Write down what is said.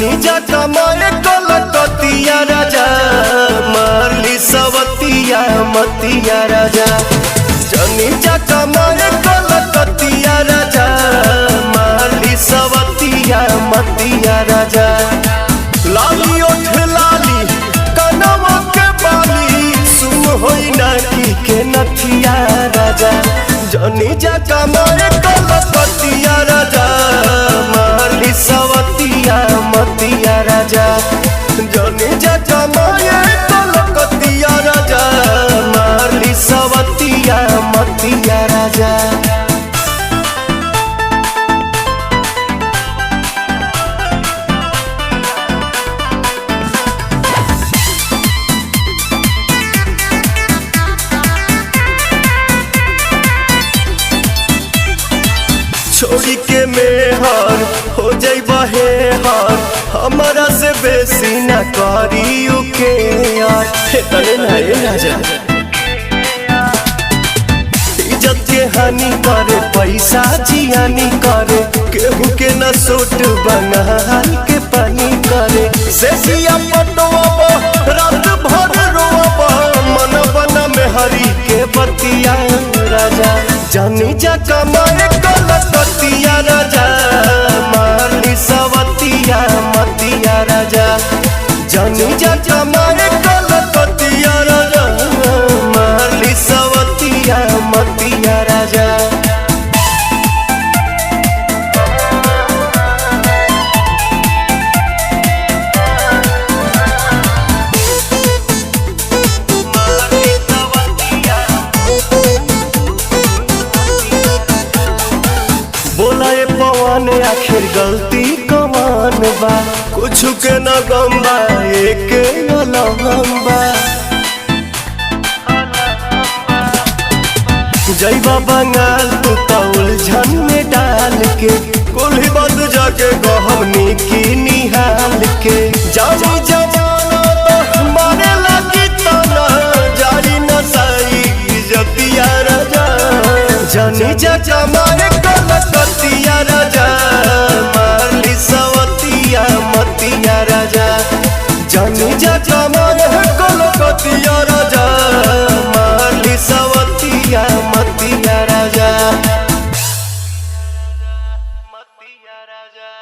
जनी जा कमाए कलकतिया राजा मारली सवतिया मतिया राजा जनी जा कमाए कलकतिया राजा मारली सवतिया मतिया राजा लाली ओठ लाली कनवा के बाली सुन होई नाकी के नथिया राजा जनी जा कमाए कलकतिया राजा मारली सवतिया मतिया राजा जनी जा कमाए कलकतिया राजा मारली सवतिया मतिया राजा छोड़ी के मेहर हो जाइबा हे हर हमारा से बेसी ना करियो के यार तने नहीं राजा इज्जत के हानि करे पैसा जियानी करे केहू के न सोट बंगाल के पानी करे सेसिया पटवा रात भर रोवा मन बना में हरी के बतिया राजा जनी जा कमाए कलकतिया राजा मारली सवतिया मतिया राजा जनी जा कमाए कलकतिया राजा मारली सवतिया मतिया राजा बोला ये पवन आखिर गलती कमान बा कुछ के न गम्बा एक अलहम्बा जैबा बंगाल तू तो उलझन में डाल के कोल्ही बद जाके गहमनी की निहाल के जानी जमाना तो मारे लगी तो न जारी नसाई इज्जतिया राजा जनी जा कमाए कलकतिया राजा मारली सवतिया मतिया राजा जनी जा कमाए कलकतिया राजा मारली सवतिया मतिया राजा मतिया राजा।